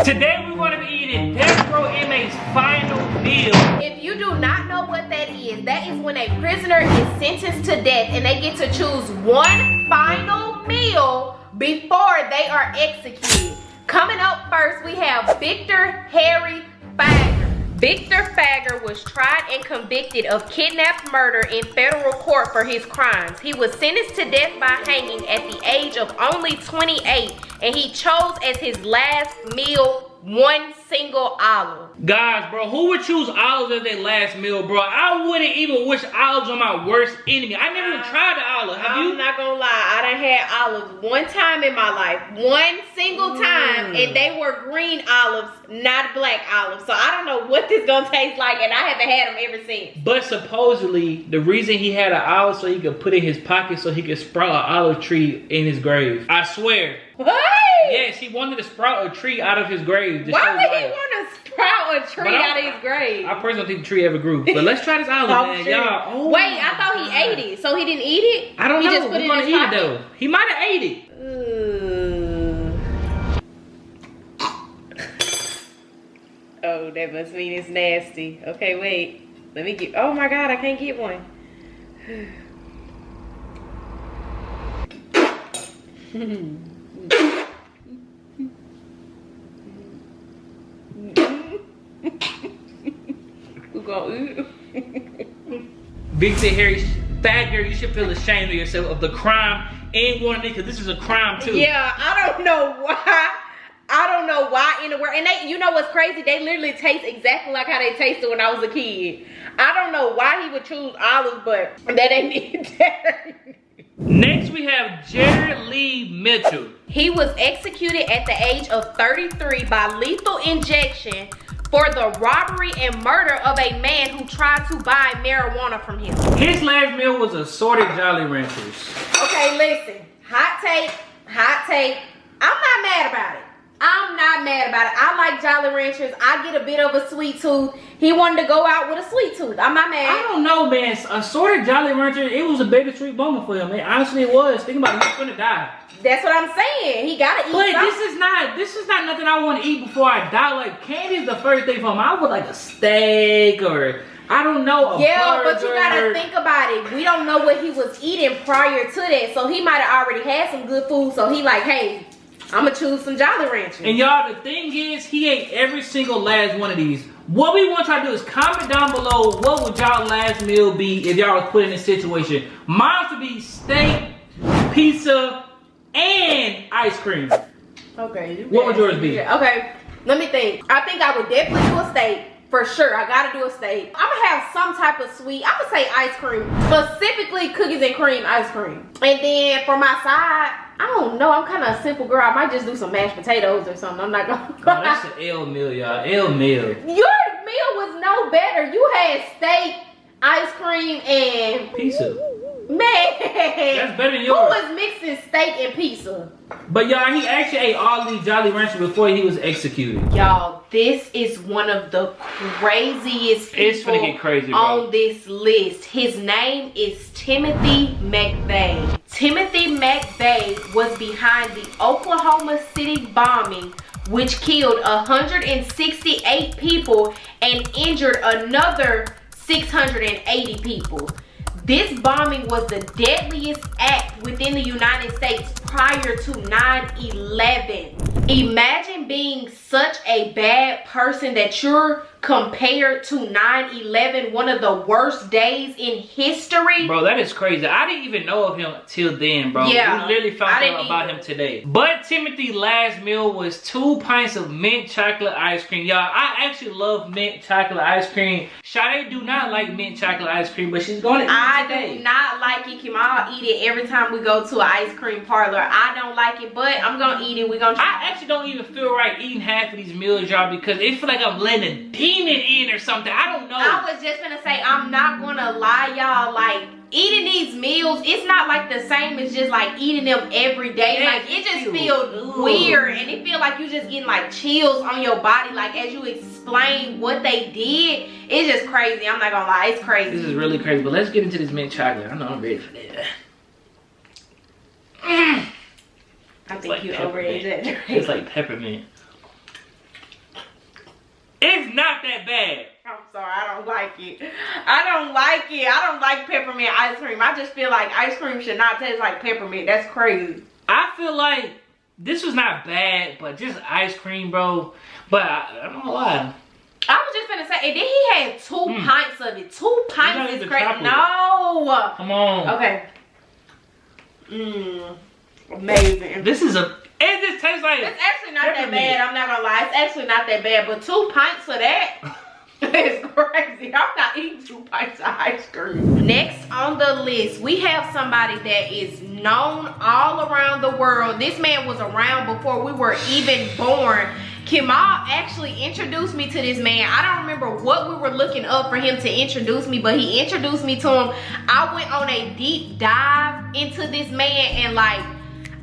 Today we're going to be eating Death Row Inmates' final meal. If you do not know what that is when a prisoner is sentenced to death and they get to choose one final meal before they are executed. Coming up first, we have Victor Harry Fager. Victor Fager was tried and convicted of kidnapped murder in federal court for his crimes. He was sentenced to death by hanging at the age of only 28, and he chose as his last meal one single olive. Guys, bro, who would choose olives as their last meal, bro? I wouldn't even wish olives on my worst enemy. I never even tried the olive. Have you? I'm not gonna lie, I done had olives one time in my life. One single time, and they were green olives, not black olives. So I don't know what this gonna taste like, and I haven't had them ever since. But supposedly, the reason he had an olive so he could put it in his pocket so he could sprout an olive tree in his grave. I swear. What? Yes, he wanted to sprout a tree out of his grave. Why would he want to sprout a tree out of his grave? I personally don't think the tree ever grew. But let's try this olive, man. Sure. Y'all. Oh, wait, I thought he ate it. So he didn't eat it? I don't know. Just put We're it gonna in his eat pocket? it though. He might have ate it. Oh, that must mean it's nasty. Okay, wait. Let me get. Oh my God, I can't get one. Who gonna eat? Victor Harry Fager, you should feel ashamed of yourself of the crime and wanting it because this is a crime too. Yeah, I don't know why. I don't know why in the world. And they, you know what's crazy? They literally taste exactly like how they tasted when I was a kid. I don't know why he would choose olives, but that ain't it. Next we have Jared Lee Mitchell. He was executed at the age of 33 by lethal injection for the robbery and murder of a man who tried to buy marijuana from him. His last meal was assorted Jolly Ranchers. Okay, listen. Hot take. I'm not mad about it. I'm not mad about it. I like Jolly Ranchers. I get a bit of a sweet tooth. He wanted to go out with a sweet tooth. I'm not mad. I don't know, man. Assorted Jolly Rancher, it was a bittersweet moment for him, man. Honestly, it was. Think about it. He's gonna die. That's what I'm saying. He gotta eat But something. this is not nothing I want to eat before I die. Like, candy is the first thing for him. I would like a steak or I don't know. Yeah, but you gotta think about it. We don't know what he was eating prior to that, so he might have already had some good food. So he like, hey, I'm gonna choose some Jolly Ranchers. And y'all, the thing is, he ate every single last one of these. What we want y'all to do is comment down below what would y'all last meal be if y'all was put in this situation. Mine would be steak, pizza, and ice cream. Okay. What would yours be? Okay, let me think. I think I would definitely do a steak. For sure, I gotta do a steak. I'm gonna have some type of sweet. I'm gonna say ice cream, specifically cookies and cream ice cream. And then for my side, I don't know. I'm kind of a simple girl. I might just do some mashed potatoes or something. I'm not gonna. Oh, that's an L meal, y'all. L meal. Your meal was no better. You had steak, ice cream, and Pizza. Man, That's better than yours. Who was mixing steak and pizza? But y'all, he actually ate all these Jolly Ranchers before he was executed. Y'all, this is one of the craziest people It's gonna get crazy, bro. on this list. His name is Timothy McVeigh. Timothy McVeigh was behind the Oklahoma City bombing, which killed 168 people and injured another 680 people. This bombing was the deadliest act within the United States prior to 9/11. Imagine being such a bad person that you're compared to 9/11, one of the worst days in history. Bro, that is crazy. I didn't even know of him till then, bro. Yeah, we literally found out about him today. But Timothy's last meal was 2 pints of mint chocolate ice cream. Y'all, I actually love mint chocolate ice cream. Sade do not like mint chocolate ice cream, but she's going to eat it today. I do not like it. Kehe'Mal eat it every time we go to an ice cream parlor. I don't like it, but I'm going to eat it. We're going to try. I actually don't even feel right eating half of these meals, y'all, because it feel like I'm letting a demon in or something. I don't know. I was just gonna say, I'm not gonna lie, y'all. Like, eating these meals, it's not like the same as just like eating them every day. Yeah, like, it just feels weird, and it feel like you just getting like chills on your body. Like, as you explain what they did, it's just crazy. I'm not gonna lie, it's crazy. This is really crazy, but let's get into this mint chocolate. I know I'm ready for that. I think you over exaggerated. It's like peppermint. It's not that bad. I'm sorry, I don't like it. I don't like it. I don't like peppermint ice cream. I just feel like ice cream should not taste like peppermint. That's crazy. I feel like this was not bad, but just ice cream, bro. But I don't know why. I was just gonna say, and then he had 2 pints of it. 2 pints is crazy. No. Come on. Okay. Amazing. This is a. It just tastes like. It's actually not that bad. I'm not gonna lie. It's actually not that bad. But 2 pints of that is crazy. I'm not eating 2 pints of ice cream. Next on the list, we have somebody that is known all around the world. This man was around before we were even born. Kehe'Mal actually introduced me to this man. I don't remember what we were looking up for him to introduce me, but he introduced me to him. I went on a deep dive into this man, and like,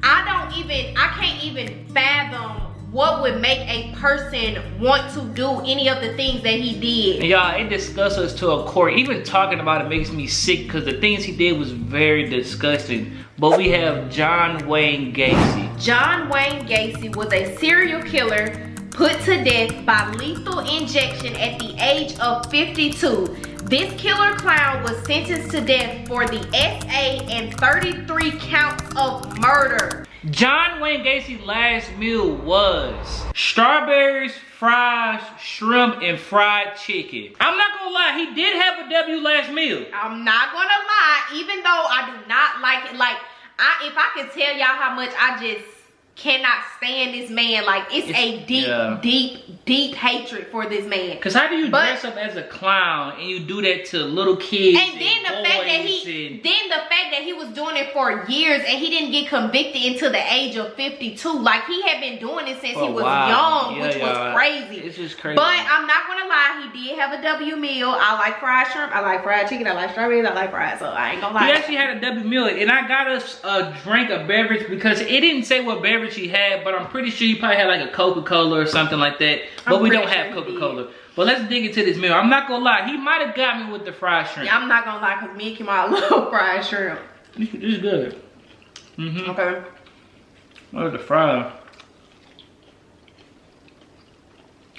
I can't even fathom what would make a person want to do any of the things that he did. And y'all, it disgusts us to a core. Even talking about it makes me sick because the things he did was very disgusting. But we have John Wayne Gacy. John Wayne Gacy was a serial killer put to death by lethal injection at the age of 52. This killer clown was sentenced to death for the SA and 33 counts of murder. John Wayne Gacy's last meal was strawberries, fries, shrimp, and fried chicken. I'm not gonna lie, he did have a W last meal. I'm not gonna lie, even though I do not like it. Like, if I could tell y'all how much I just cannot stand this man, like it's a deep hatred for this man. Cause how do you dress up as a clown and you do that to little kids? And then the fact that he was doing it for years and he didn't get convicted until the age of 52. Like, he had been doing it since he was young, which was crazy. It's just crazy. But I'm not gonna lie, he did have a W meal. I like fried shrimp, I like fried chicken, I like strawberries, I like fries. So I ain't gonna lie. He actually had a W meal, and I got us a drink, a beverage, because it didn't say what beverage he had, but I'm pretty sure he probably had like a Coca-Cola or something like that. But we don't have Coca-Cola. But let's dig into this meal. I'm not gonna lie, he might have got me with the fried shrimp. Yeah, I'm not gonna lie, because me and Kehe'Mal love fried shrimp. This is good. Okay. Where's the fry?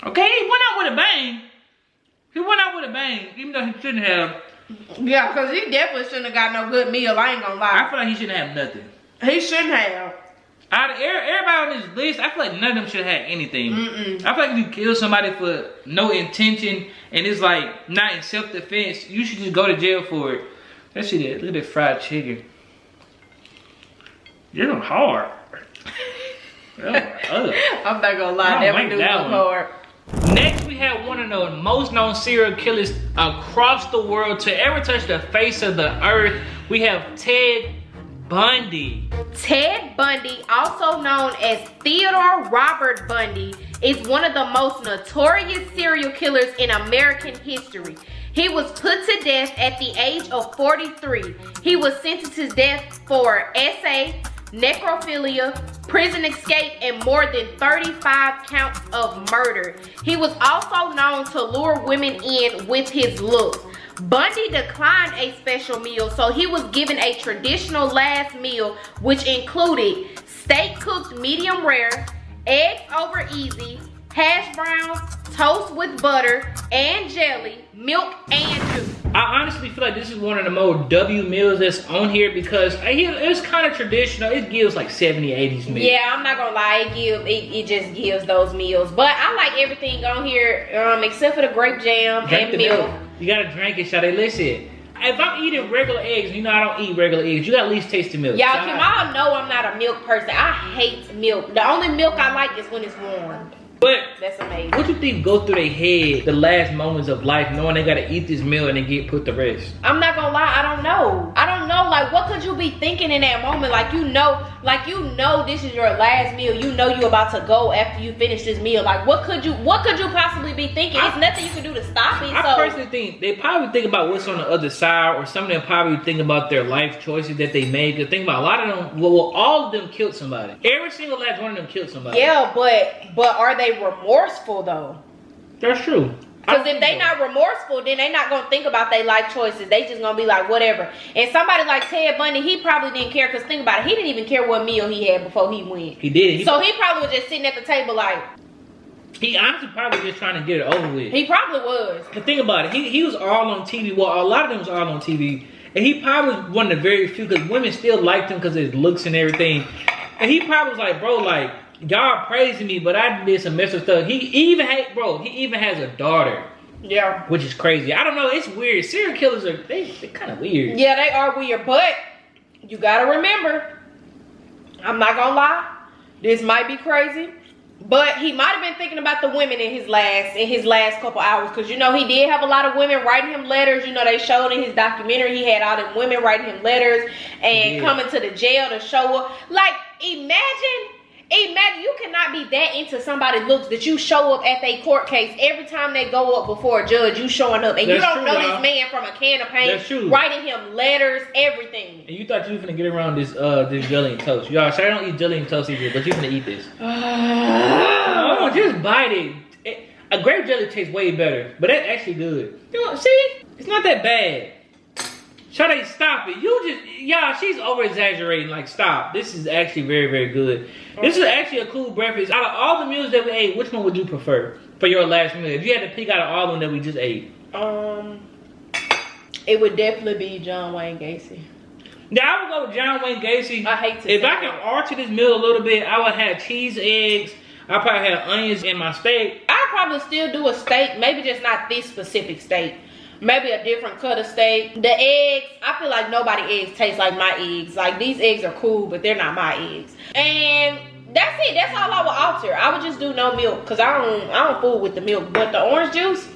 Okay, he went out with a bang. He went out with a bang, even though he shouldn't have. Yeah, because he definitely shouldn't have got no good meal. I ain't gonna lie. I feel like he shouldn't have nothing. He shouldn't have. Out of everybody on this list, I feel like none of them should have had anything. I feel like if you kill somebody for no intention and it's like not in self-defense, you should just go to jail for it. Let's see that. Look at that fried chicken. You're hard. I'm not gonna lie, never do go hard. Next, we have one of the most known serial killers across the world to ever touch the face of the earth. We have Ted Bundy. Ted Bundy, also known as Theodore Robert Bundy, is one of the most notorious serial killers in American history. He was put to death at the age of 43. He was sentenced to death for SA, necrophilia, prison escape, and more than 35 counts of murder. He was also known to lure women in with his looks. Bundy declined a special meal, so he was given a traditional last meal, which included steak cooked medium rare, eggs over easy, hash browns, toast with butter and jelly, milk and juice. I honestly feel like this is one of the more W meals that's on here because it's kind of traditional. It gives like 70s, 80s meals. Yeah, I'm not gonna lie, it just gives those meals. But I like everything on here except for the grape jam and milk. You gotta drink it, Sade. Listen, if I'm eating regular eggs, you know I don't eat regular eggs, you gotta at least taste the milk. Y'all, Kehe'Mal know I'm not a milk person. I hate milk. The only milk I like is when it's warm. But that's amazing. What you think go through their head the last moments of life, knowing they gotta eat this meal and then get put to rest? I'm not gonna lie, I don't know. I don't know, like what could you be thinking in that moment? Like you know this is your last meal. You know you about to go after you finish this meal. Like what could you possibly be thinking? It's nothing you can do to stop it. I personally think they probably think about what's on the other side, or some of them probably think about their life choices that they made. Cause think about a lot of them, well all of them killed somebody. Every single last one of them killed somebody. Yeah, but are they remorseful though? That's true. Because if they not remorseful, then they not gonna think about their life choices. They just gonna be like whatever. And somebody like Ted Bundy, he probably didn't care. Because think about it, he didn't even care what meal he had before he went. He did. So he probably was just sitting at the table like, He honestly probably just trying to get it over with. He probably was. But think about it. He was all on TV. Well, a lot of them was all on TV. And he probably was one of the very few, because women still liked him because of his looks and everything. And he probably was like, bro, like, y'all praising me, but I did some messed up stuff. He even has a daughter. Yeah. Which is crazy. I don't know. It's weird. Serial killers are, they're kind of weird. Yeah, they are weird. But you got to remember, I'm not going to lie. This might be crazy. But he might have been thinking about the women in his last couple hours. Because, you know, he did have a lot of women writing him letters. You know, they showed in his documentary. He had all them women writing him letters and coming to the jail to show up. Like, imagine you cannot be that into somebody's looks that you show up at their court case every time they go up before a judge. You showing up. And you don't know this man from a can of paint. Writing him letters, everything. And you thought you were going to get around this jelly and toast. Y'all, so I don't eat jelly and toast either, but you're going to eat this. Oh, just bite it. A grape jelly tastes way better, but that's actually good. You know, see? It's not that bad. Sade, stop it. Y'all, she's over exaggerating. Like, stop. This is actually very, very good. This is actually a cool breakfast. Out of all the meals that we ate, which one would you prefer for your last meal? If you had to pick out of all of them that we just ate. It would definitely be John Wayne Gacy. Yeah, I would go with John Wayne Gacy. I hate to If I can alter this meal a little bit, I would have cheese, eggs. I probably have onions in my steak. I'd probably still do a steak. Maybe just not this specific steak. Maybe a different cut of steak. The eggs, I feel like nobody eggs taste like my eggs. Like, these eggs are cool, but they're not my eggs. And that's it. That's all I would alter. I would just do no milk, because I don't fool with the milk. But the orange juice,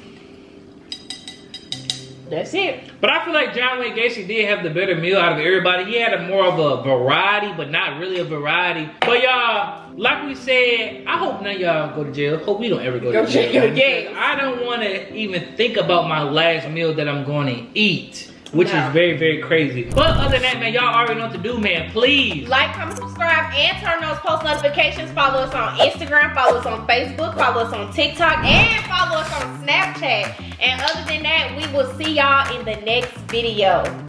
that's it. But I feel like John Wayne Gacy did have the better meal out of everybody. He had more of a variety, but not really a variety. But y'all, like we said, I hope none of y'all go to jail. Hope we don't ever go to jail. Yes. I don't want to even think about my last meal that I'm going to eat, which is very, very crazy. But other than that, man, y'all already know what to do, man. Please like, comment, subscribe, and turn those post notifications. Follow us on Instagram, follow us on Facebook, follow us on TikTok, and follow us on Snapchat. And other than that, we will see y'all in the next video.